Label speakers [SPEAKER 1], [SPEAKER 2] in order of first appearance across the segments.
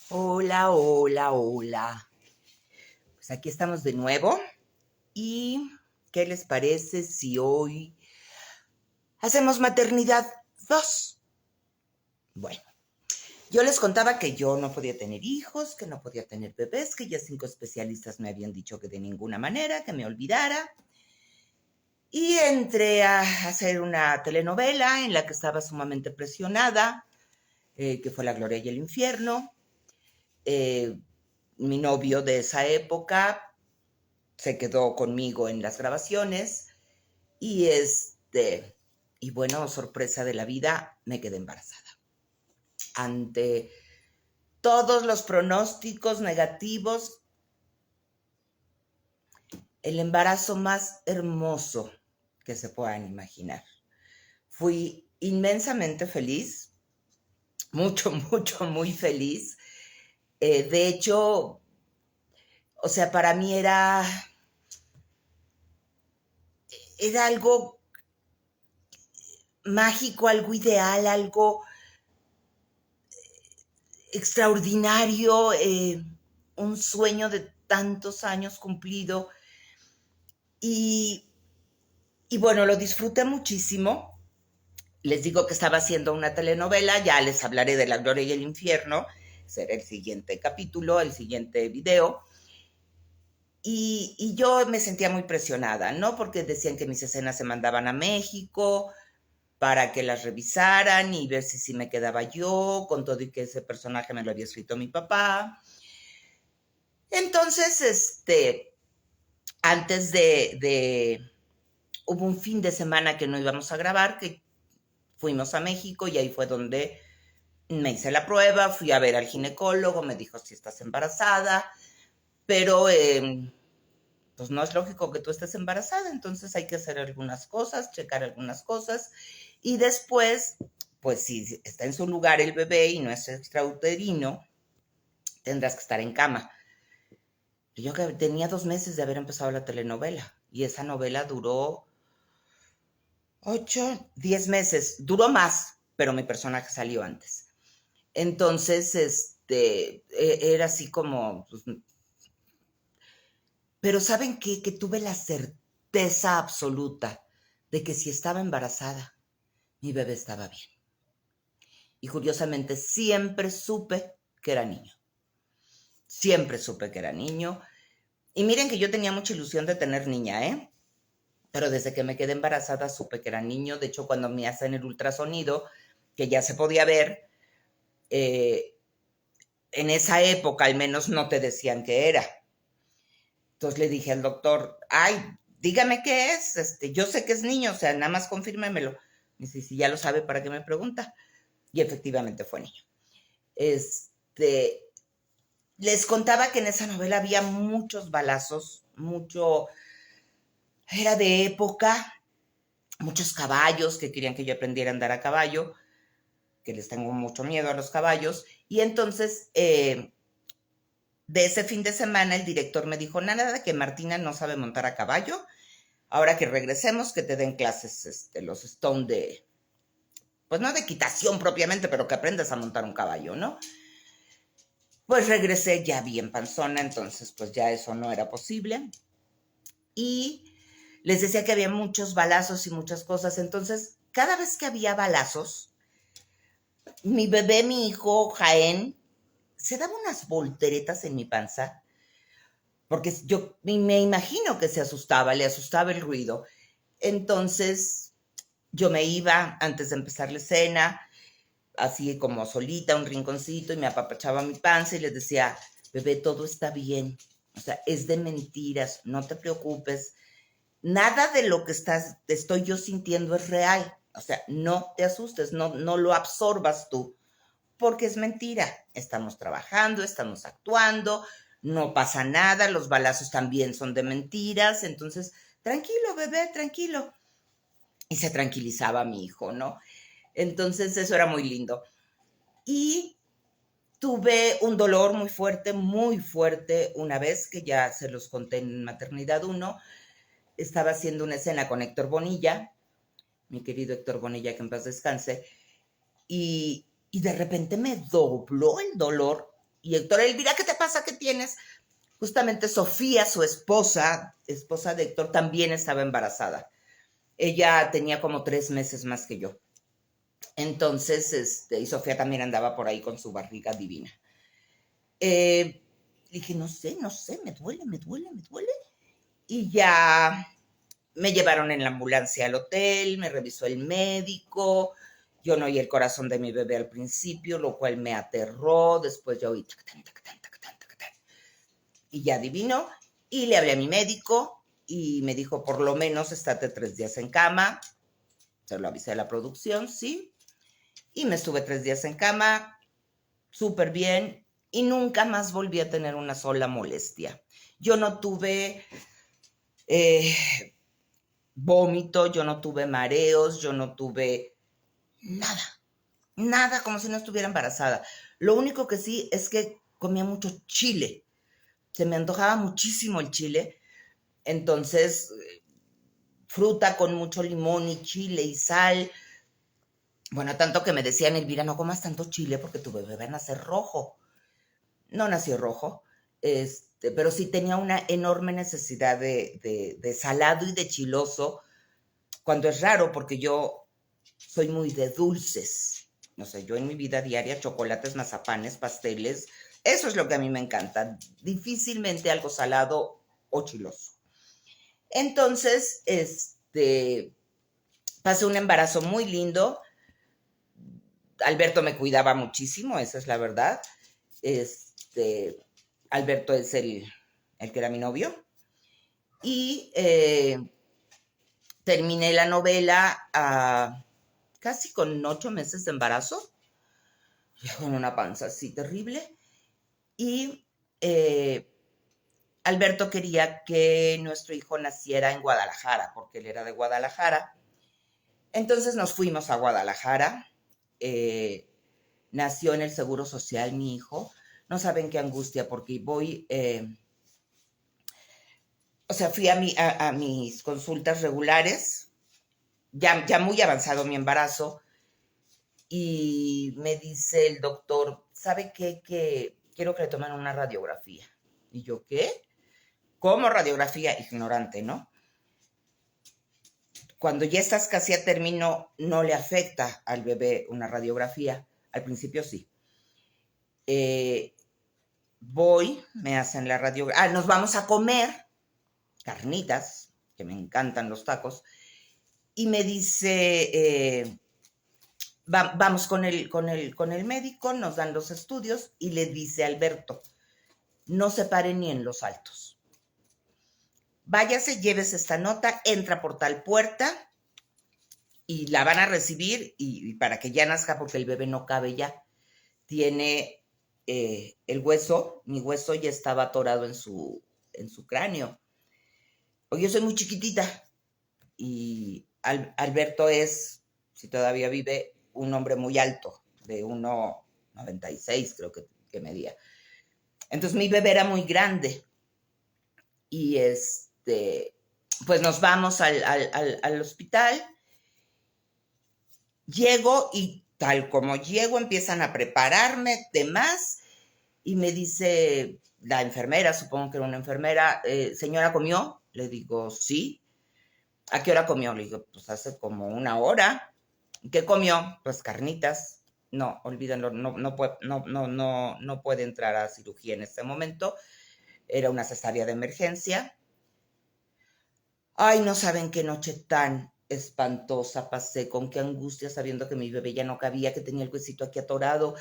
[SPEAKER 1] Hola, hola, hola. Pues aquí estamos de nuevo. ¿Y qué les parece si hoy hacemos maternidad 2? Bueno, yo les contaba que yo no podía tener hijos, que no podía tener bebés, que ya 5 especialistas me habían dicho que de ninguna manera, que me olvidara. Y entré a hacer una telenovela en la que estaba sumamente presionada, que fue La Gloria y el Infierno. Eh, Mi novio de esa época se quedó conmigo en las grabaciones y y bueno, sorpresa de la vida, me quedé embarazada. Ante todos los pronósticos negativos, el embarazo más hermoso que se puedan imaginar. Fui inmensamente feliz, mucho, mucho, muy feliz. De hecho, o sea, para mí era algo mágico, algo ideal, algo extraordinario, un sueño de tantos años cumplido. Y, y bueno, lo disfruté muchísimo. Les digo que estaba haciendo una telenovela, ya les hablaré de La Gloria y el Infierno, será el siguiente capítulo, el siguiente video. Y yo me sentía muy presionada, ¿no? Porque decían que mis escenas se mandaban a México para que las revisaran y ver si me quedaba yo, con todo y que ese personaje me lo había escrito mi papá. Entonces, antes hubo un fin de semana que no íbamos a grabar, que fuimos a México y ahí fue donde me hice la prueba, fui a ver al ginecólogo, me dijo si estás embarazada, pero pues no es lógico que tú estés embarazada, entonces hay que hacer algunas cosas, checar algunas cosas y después, pues si está en su lugar el bebé y no es extrauterino, tendrás que estar en cama. Yo que tenía 2 meses de haber empezado la telenovela y esa novela duró 8, 10 meses, duró más, pero mi personaje salió antes. Entonces, era así como, pues, pero ¿saben qué? Que tuve la certeza absoluta de que si estaba embarazada, mi bebé estaba bien. Y curiosamente siempre supe que era niño. Siempre supe que era niño. Y miren que yo tenía mucha ilusión de tener niña, ¿eh? Pero desde que me quedé embarazada supe que era niño. De hecho, cuando me hacen el ultrasonido, que ya se podía ver, eh, en esa época al menos no te decían qué era. Entonces le dije al doctor, ay, dígame qué es, yo sé que es niño, o sea, nada más confírmemelo. Me dice, si ya lo sabe, ¿para qué me pregunta? Y efectivamente fue niño. Este, Les contaba que en esa novela había muchos balazos, era de época, muchos caballos que querían que yo aprendiera a andar a caballo, que les tengo mucho miedo a los caballos, y entonces de ese fin de semana el director me dijo, nada de que Martina no sabe montar a caballo, ahora que regresemos que te den clases los Stone pues no de equitación propiamente, pero que aprendas a montar un caballo, ¿no? Pues regresé ya bien panzona, entonces pues ya eso no era posible. Y les decía que había muchos balazos y muchas cosas, entonces cada vez que había balazos, mi bebé, mi hijo, Jaén, se daba unas volteretas en mi panza, porque yo me imagino que se asustaba, le asustaba el ruido. Entonces yo me iba antes de empezar la escena, así como solita, un rinconcito, y me apapachaba mi panza y les decía, bebé, todo está bien. O sea, es de mentiras, no te preocupes. Nada de lo que estoy yo sintiendo es real. O sea, no te asustes, no lo absorbas tú, porque es mentira. Estamos trabajando, estamos actuando, no pasa nada, los balazos también son de mentiras, entonces, tranquilo, bebé, tranquilo. Y se tranquilizaba mi hijo, ¿no? Entonces, eso era muy lindo. Y tuve un dolor muy fuerte, una vez que ya se los conté en Maternidad 1. Estaba haciendo una escena con Héctor Bonilla, mi querido Héctor Bonilla, que en paz descanse, y de repente me dobló el dolor Y Héctor, Elvira, ¿qué te pasa? ¿Qué tienes? Justamente Sofía, su esposa de Héctor, también estaba embarazada. Ella tenía como 3 meses más que yo. Entonces, y Sofía también andaba por ahí con su barriga divina. Dije, no sé, me duele. Y ya me llevaron en la ambulancia al hotel, me revisó el médico, yo no oí el corazón de mi bebé al principio, lo cual me aterró, después ya oí tacatán, tacatán, tacatán, tacatán, y ya adivinó, y le hablé a mi médico, y me dijo, por lo menos estate 3 días en cama, se lo avisé a la producción, sí, y me estuve 3 días en cama, súper bien, y nunca más volví a tener una sola molestia. Yo no tuve vómito, yo no tuve mareos, yo no tuve nada, como si no estuviera embarazada. Lo único que sí es que comía mucho chile, se me antojaba muchísimo el chile, entonces fruta con mucho limón y chile y sal. Bueno, tanto que me decían, Elvira, no comas tanto chile porque tu bebé va a nacer rojo. No nació rojo, pero sí tenía una enorme necesidad de salado y de chiloso, cuando es raro porque yo soy muy de dulces. No sé, yo en mi vida diaria, chocolates, mazapanes, pasteles, eso es lo que a mí me encanta. Difícilmente algo salado o chiloso. Entonces, pasé un embarazo muy lindo. Alberto me cuidaba muchísimo, esa es la verdad. Alberto es el que era mi novio. Y terminé la novela casi con 8 meses de embarazo, con una panza así terrible. Y Alberto quería que nuestro hijo naciera en Guadalajara, porque él era de Guadalajara. Entonces nos fuimos a Guadalajara. Nació en el Seguro Social mi hijo. No saben qué angustia, porque voy, fui a mis consultas regulares, ya muy avanzado mi embarazo, y me dice el doctor, ¿sabe qué? Que quiero que le tomen una radiografía. Y yo, ¿qué? ¿Cómo radiografía? Ignorante, ¿no? Cuando ya estás casi a término, no le afecta al bebé una radiografía. Al principio sí. Voy, me hacen la radiografía. Nos vamos a comer carnitas, que me encantan los tacos, y me dice, vamos con el médico, nos dan los estudios, y le dice a Alberto, no se pare ni en los altos. Váyase, llévese esta nota, entra por tal puerta, y la van a recibir, y para que ya nazca, porque el bebé no cabe ya. Tiene el hueso, mi hueso ya estaba atorado en su cráneo. Porque yo soy muy chiquitita, y Alberto es, si todavía vive, un hombre muy alto, de 1,96 creo que medía. Entonces mi bebé era muy grande, y pues nos vamos al hospital. Llego, y tal como llego empiezan a prepararme demás, y me dice la enfermera, supongo que era una enfermera, señora, ¿comió? Le digo, sí. ¿A qué hora comió? Le digo, pues hace como 1 hora. ¿Qué comió? Pues carnitas. No, olvídenlo, no puede entrar a cirugía en este momento. Era una cesárea de emergencia. Ay, no saben qué noche tan espantosa pasé, con qué angustia, sabiendo que mi bebé ya no cabía, que tenía el huesito aquí atorado.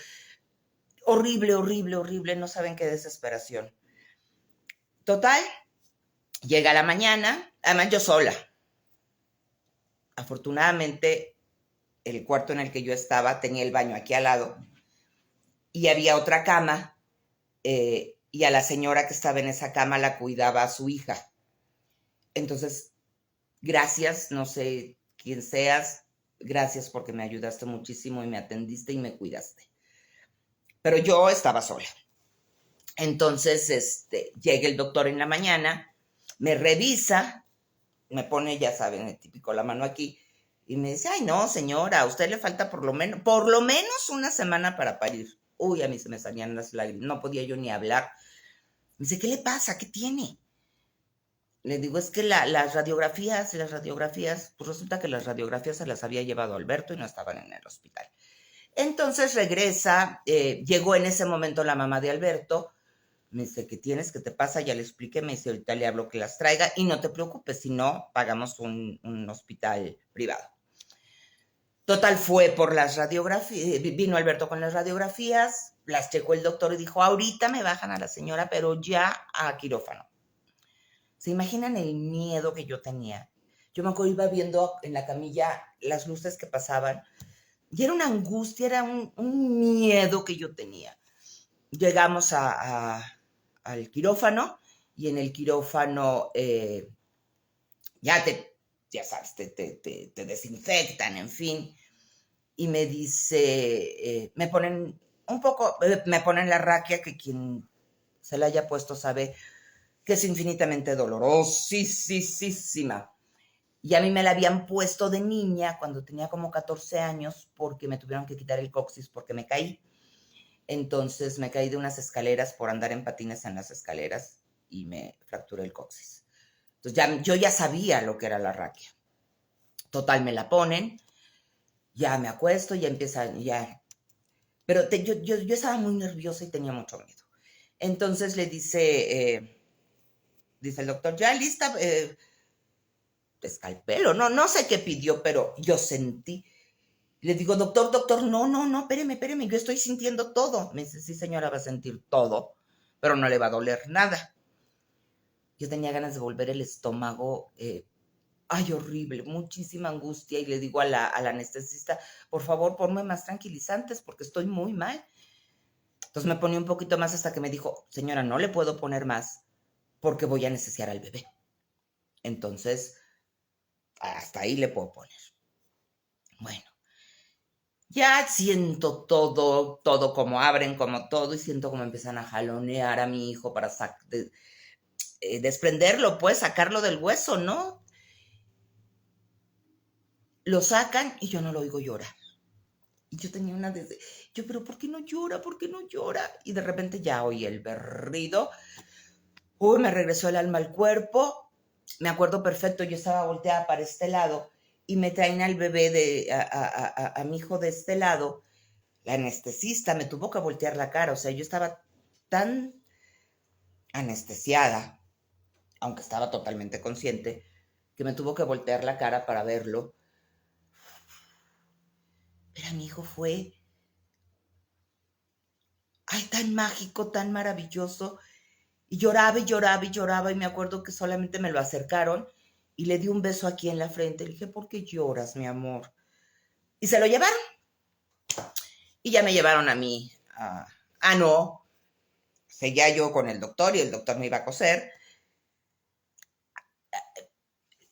[SPEAKER 1] Horrible, horrible, horrible, no saben qué desesperación. Total, llega la mañana, además yo sola. Afortunadamente, el cuarto en el que yo estaba tenía el baño aquí al lado, y había otra cama, y a la señora que estaba en esa cama la cuidaba a su hija. Entonces, gracias, no sé quién seas, gracias porque me ayudaste muchísimo y me atendiste y me cuidaste. Pero yo estaba sola. Entonces, llega el doctor en la mañana, me revisa, me pone, ya saben, el típico la mano aquí, y me dice, ay, no, señora, a usted le falta por lo menos 1 semana para parir. Uy, a mí se me salían las lágrimas, no podía yo ni hablar. Me dice, ¿qué le pasa? ¿Qué tiene? Le digo, es que las radiografías, pues resulta que las radiografías se las había llevado Alberto y no estaban en el hospital. Entonces regresa, llegó en ese momento la mamá de Alberto, me dice, ¿qué tienes? ¿Qué te pasa? Ya le expliqué, me dice, ahorita le hablo que las traiga y no te preocupes, si no, pagamos un hospital privado. Total, fue por las radiografías, vino Alberto con las radiografías, las checó el doctor y dijo, ahorita me bajan a la señora, pero ya a quirófano. ¿Se imaginan el miedo que yo tenía? Yo me acuerdo, iba viendo en la camilla las luces que pasaban y era una angustia, era un miedo que yo tenía. Llegamos al quirófano y en el quirófano ya sabes, te desinfectan, en fin. Y me dice, me ponen me ponen la raquia, que quien se la haya puesto sabe que es infinitamente dolorosísima. Y a mí me la habían puesto de niña cuando tenía como 14 años porque me tuvieron que quitar el coxis porque me caí. Entonces me caí de unas escaleras por andar en patines en las escaleras y me fracturé el coxis. Entonces yo ya sabía lo que era la raquia. Total, me la ponen, ya me acuesto, ya empieza, ya. Pero yo estaba muy nerviosa y tenía mucho miedo. Entonces le dice el doctor, ya lista, escalpelo, no sé qué pidió, pero yo sentí. Le digo, doctor, no, espéreme, yo estoy sintiendo todo. Me dice, sí, señora, va a sentir todo, pero no le va a doler nada. Yo tenía ganas de volver el estómago, ay, horrible, muchísima angustia, y le digo a la anestesista, por favor, ponme más tranquilizantes porque estoy muy mal. Entonces me ponía un poquito más hasta que me dijo, señora, no le puedo poner más porque voy a necesitar al bebé. Entonces, hasta ahí le puedo poner. Bueno, ya siento todo como abren, como todo, y siento como empiezan a jalonear a mi hijo para desprenderlo, pues, sacarlo del hueso, ¿no? Lo sacan y yo no lo oigo llorar. Y yo tenía una desde, pero ¿por qué no llora? ¿Por qué no llora? Y de repente ya oí el berrido. Uy, me regresó el alma al cuerpo. Me acuerdo perfecto, yo estaba volteada para este lado y me traen al bebé, a mi hijo de este lado. La anestesista me tuvo que voltear la cara, o sea, yo estaba tan anestesiada, aunque estaba totalmente consciente, que me tuvo que voltear la cara para verlo. Pero mi hijo fue, ay, tan mágico, tan maravilloso. Y lloraba, y me acuerdo que solamente me lo acercaron y le di un beso aquí en la frente. Le dije, ¿por qué lloras, mi amor? Y se lo llevaron. Y ya me llevaron a mí. No, seguía yo con el doctor y el doctor me iba a coser.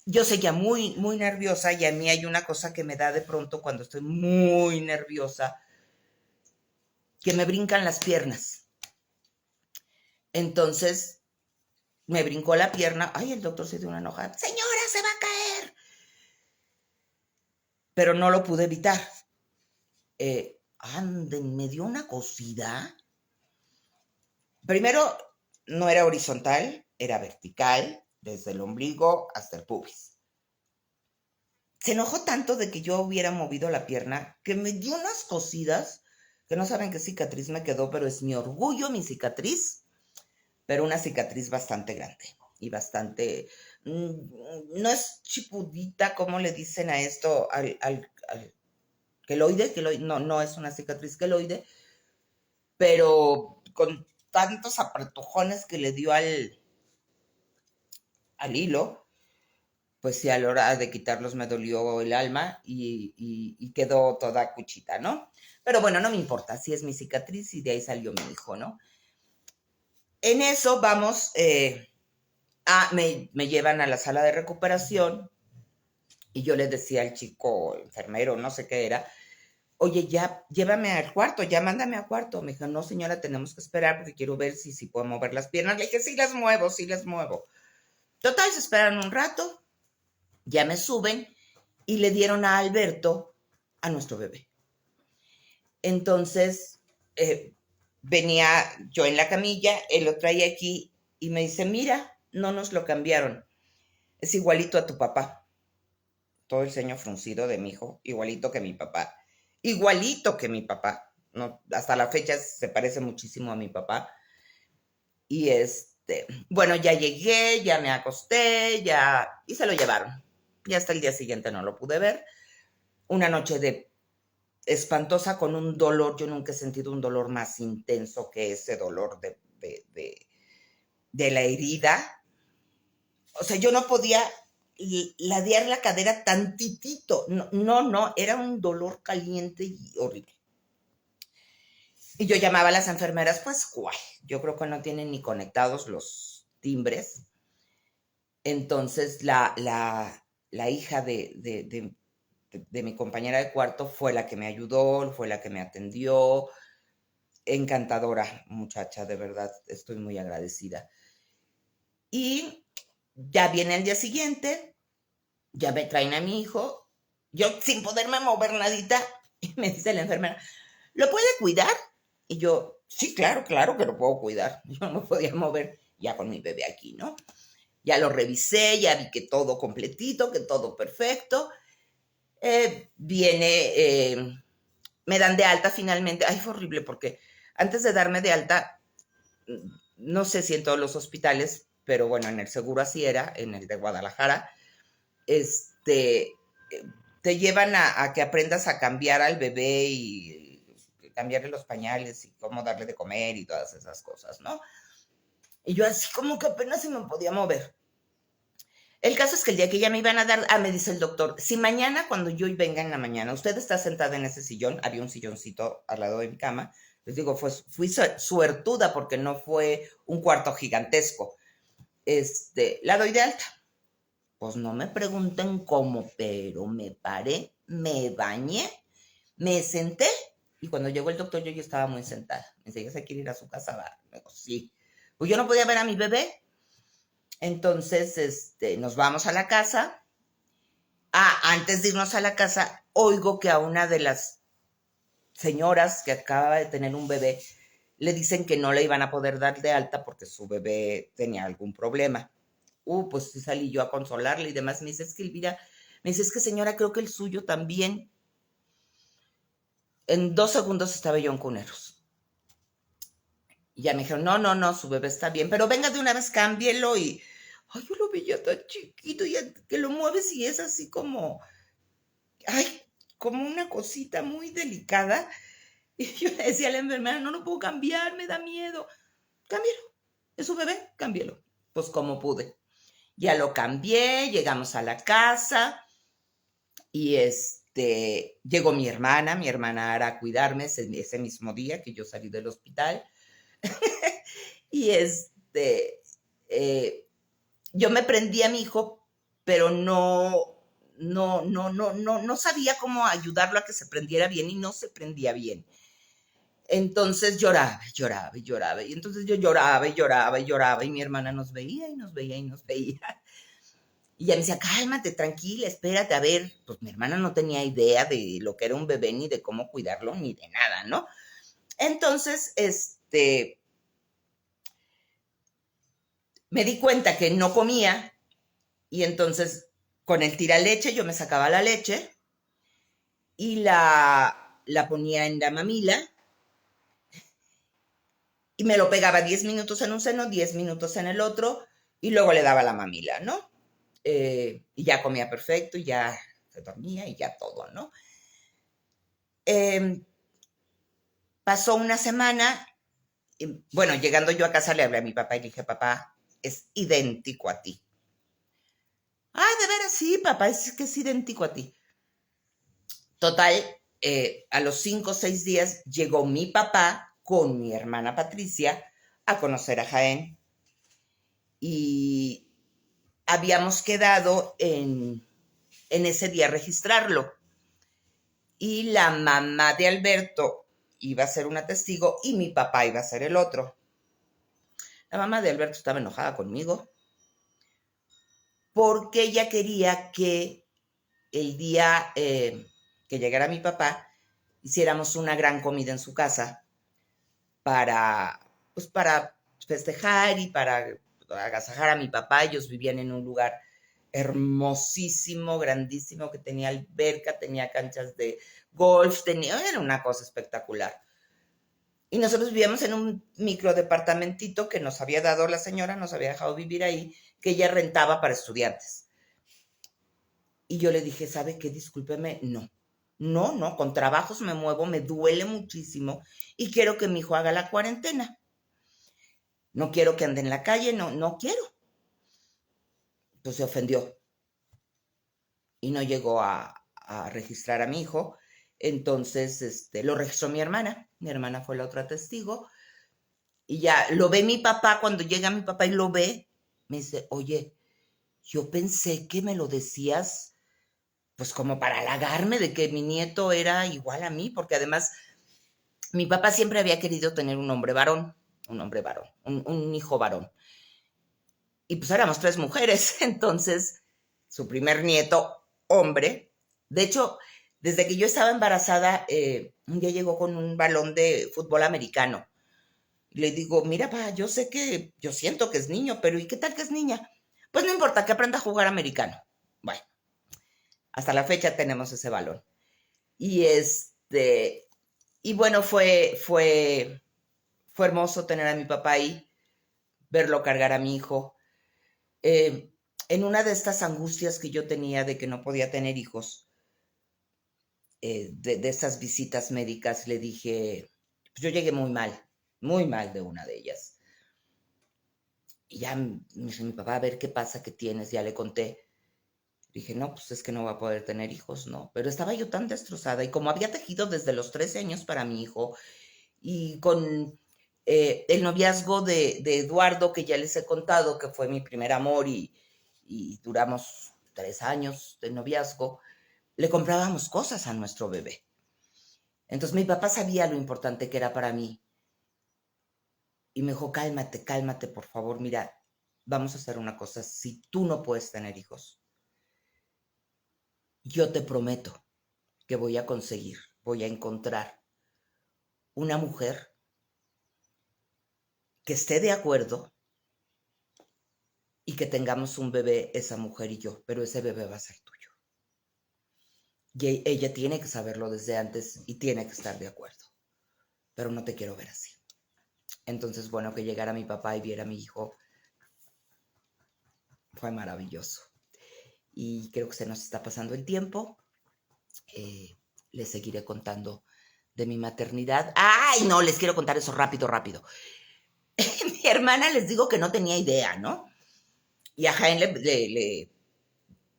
[SPEAKER 1] Yo seguía muy, muy nerviosa, y a mí hay una cosa que me da de pronto cuando estoy muy nerviosa, que me brincan las piernas. Entonces me brincó la pierna. Ay, el doctor se dio una enojada. Señora, se va a caer. Pero no lo pude evitar. Me dio una cosida. Primero, no era horizontal, era vertical, desde el ombligo hasta el pubis. Se enojó tanto de que yo hubiera movido la pierna que me dio unas cosidas que no saben qué cicatriz me quedó, pero es mi orgullo, mi cicatriz, pero una cicatriz bastante grande y bastante, no es chipudita, como le dicen a esto, al queloide, no es una cicatriz queloide, pero con tantos apretujones que le dio al hilo, pues sí, a la hora de quitarlos me dolió el alma y quedó toda cuchita, ¿no? Pero bueno, no me importa, sí es mi cicatriz y de ahí salió mi hijo, ¿no? En eso vamos, me llevan a la sala de recuperación y yo le decía al chico enfermero, no sé qué era, oye, ya llévame al cuarto, ya mándame al cuarto. Me dijo, no, señora, tenemos que esperar porque quiero ver si puedo mover las piernas. Le dije, sí las muevo, sí las muevo. Total, se esperan un rato, ya me suben y le dieron a Alberto a nuestro bebé. Entonces, eh, venía yo en la camilla, él lo traía aquí y me dice, mira, no nos lo cambiaron, es igualito a tu papá. Todo el ceño fruncido de mi hijo, igualito que mi papá, igualito que mi papá. No, hasta la fecha se parece muchísimo a mi papá. Y bueno, ya llegué, ya me acosté, ya, y se lo llevaron. Y hasta el día siguiente no lo pude ver. Una noche de espantosa con un dolor, yo nunca he sentido un dolor más intenso que ese dolor de la herida. O sea, yo no podía ladear la cadera tantitito. No, no, no, era un dolor caliente y horrible. Y yo llamaba a las enfermeras, pues, ¿cuál? Yo creo que no tienen ni conectados los timbres. Entonces, la hija de mi compañera de cuarto fue la que me ayudó, fue la que me atendió. Encantadora muchacha, de verdad, estoy muy agradecida. Y ya viene el día siguiente, ya me traen a mi hijo, yo sin poderme mover nadita, y me dice la enfermera, ¿lo puede cuidar? Y yo, sí, claro, claro que lo puedo cuidar. Yo no me podía mover ya con mi bebé aquí, ¿no? Ya lo revisé, ya vi que todo completito, que todo perfecto. Me dan de alta finalmente. Ay, fue horrible porque antes de darme de alta, no sé si en todos los hospitales, pero bueno, en el seguro así era, en el de Guadalajara, este, te llevan a que aprendas a cambiar al bebé y cambiarle los pañales y cómo darle de comer y todas esas cosas, ¿no? Y yo así como que apenas se me podía mover. El caso es que el día que ya me iban a dar, me dice el doctor, si mañana cuando yo venga en la mañana, usted está sentada en ese sillón, había un silloncito al lado de mi cama, les digo, fui suertuda porque no fue un cuarto gigantesco. La doy de alta. Pues no me pregunten cómo, pero me paré, me bañé, me senté y cuando llegó el doctor yo ya estaba muy sentada. Me dice, ¿ya se quiere ir a su casa? Va. Me digo, sí. Pues yo no podía ver a mi bebé. Entonces, nos vamos a la casa. Antes de irnos a la casa, oigo que a una de las señoras que acaba de tener un bebé le dicen que no le iban a poder dar de alta porque su bebé tenía algún problema. Pues sí salí yo a consolarle y demás. Me dice, es que Elvira, me dice, es que señora, creo que el suyo también. En 2 segundos estaba yo en cuneros. Y ya me dijeron, no, no, no, su bebé está bien, pero venga de una vez, cámbielo. Y, ay, yo lo veía tan chiquito, y que lo mueves y es así como, ay, como una cosita muy delicada. Y yo le decía a la enfermera, no lo puedo cambiar, me da miedo. Cámbielo, es su bebé, cámbielo. Pues como pude. Ya lo cambié, llegamos a la casa y llegó mi hermana Ara a cuidarme ese mismo día que yo salí del hospital. Y yo me prendí a mi hijo, pero no sabía cómo ayudarlo a que se prendiera bien y no se prendía bien. Entonces lloraba, lloraba y lloraba. Y entonces yo lloraba y lloraba y lloraba y mi hermana nos veía y nos veía y nos veía. Y ella me decía, cálmate, tranquila, espérate, a ver. Pues mi hermana no tenía idea de lo que era un bebé, ni de cómo cuidarlo, ni de nada, ¿no? Entonces, me di cuenta que no comía y entonces con el tiraleche yo me sacaba la leche y la ponía en la mamila y me lo pegaba 10 minutos en un seno, 10 minutos en el otro y luego le daba la mamila, ¿no? Y ya comía perfecto y ya se dormía y ya todo, ¿no? Pasó una semana, y, bueno, llegando yo a casa le hablé a mi papá y le dije, papá, es idéntico a ti. Ay, de veras, sí, papá, es que es idéntico a ti. Total, a los 5 o 6 días llegó mi papá con mi hermana Patricia a conocer a Jaén y habíamos quedado en ese día registrarlo. Y la mamá de Alberto iba a ser una testigo y mi papá iba a ser el otro. La mamá de Alberto estaba enojada conmigo porque ella quería que el día que llegara mi papá hiciéramos una gran comida en su casa para, pues para festejar y para agasajar a mi papá. Ellos vivían en un lugar hermosísimo, grandísimo, que tenía alberca, tenía canchas de golf, era una cosa espectacular. Y nosotros vivíamos en un microdepartamentito que nos había dado la señora, nos había dejado vivir ahí, que ella rentaba para estudiantes. Y yo le dije, ¿sabe qué? Discúlpeme, no, con trabajos me muevo, me duele muchísimo y quiero que mi hijo haga la cuarentena. No quiero que ande en la calle, no quiero. Pues se ofendió y no llegó a registrar a mi hijo. Entonces, lo registró mi hermana fue la otra testigo, y ya lo ve mi papá. Cuando llega mi papá y lo ve, me dice, oye, yo pensé que me lo decías, pues como para halagarme de que mi nieto era igual a mí, porque además mi papá siempre había querido tener un hombre varón, un hijo varón. Y pues éramos 3 mujeres, entonces su primer nieto, hombre. De hecho, desde que yo estaba embarazada, un día llegó con un balón de fútbol americano. Y le digo, mira, pa, yo sé que, yo siento que es niño, pero ¿y qué tal que es niña? Pues no importa, que aprenda a jugar americano. Bueno, hasta la fecha tenemos ese balón. Y y bueno, fue hermoso tener a mi papá ahí, verlo cargar a mi hijo. En una de estas angustias que yo tenía de que no podía tener hijos, de estas visitas médicas, le dije, pues yo llegué muy mal de una de ellas. Y ya me dice mi papá, a ver qué pasa, qué tienes, ya le conté. Dije, no, pues es que no va a poder tener hijos, ¿no? Pero estaba yo tan destrozada y como había tejido desde los 13 años para mi hijo y con el noviazgo de Eduardo, que ya les he contado, que fue mi primer amor y duramos 3 años de noviazgo, le comprábamos cosas a nuestro bebé. Entonces mi papá sabía lo importante que era para mí y me dijo, cálmate, por favor, mira, vamos a hacer una cosa, si tú no puedes tener hijos, yo te prometo que voy a encontrar una mujer que esté de acuerdo y que tengamos un bebé, esa mujer y yo, pero ese bebé va a ser tuyo. Y ella tiene que saberlo desde antes y tiene que estar de acuerdo, pero no te quiero ver así. Entonces, bueno, que llegara mi papá y viera a mi hijo fue maravilloso. Y creo que se nos está pasando el tiempo. Les seguiré contando de mi maternidad. ¡Ay, no! Les quiero contar eso rápido. Mi hermana, les digo que no tenía idea, ¿no? Y a Jaén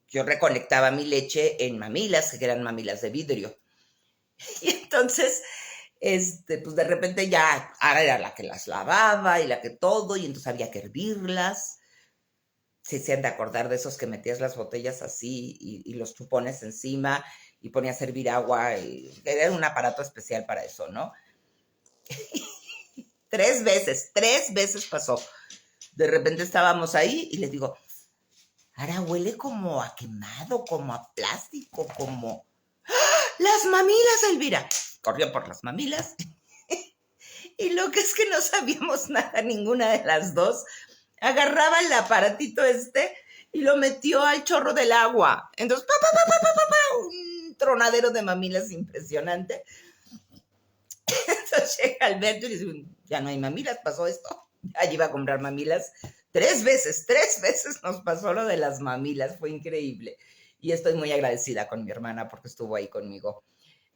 [SPEAKER 1] yo recolectaba mi leche en mamilas, que eran mamilas de vidrio. Y entonces, pues de repente ya ahora era la que las lavaba y la que todo, y entonces había que hervirlas. Si se han de acordar de esos que metías las botellas así y los chupones encima y ponías a hervir agua. Era un aparato especial para eso, ¿no? 3 veces pasó. De repente estábamos ahí y les digo, ahora huele como a quemado, como a plástico, como... ¡Las mamilas, Elvira! Corrió por las mamilas. Y lo que es que no sabíamos nada, ninguna de las dos, agarraba el aparatito y lo metió al chorro del agua. Entonces, un tronadero de mamilas impresionante. Entonces llega Alberto y dice, ya no hay mamilas, pasó esto. Allí iba a comprar mamilas. 3 veces nos pasó lo de las mamilas, fue increíble. Y estoy muy agradecida con mi hermana porque estuvo ahí conmigo.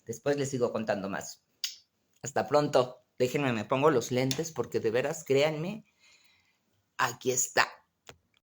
[SPEAKER 1] Después les sigo contando más. Hasta pronto. Déjenme, me pongo los lentes porque de veras, créanme, aquí está.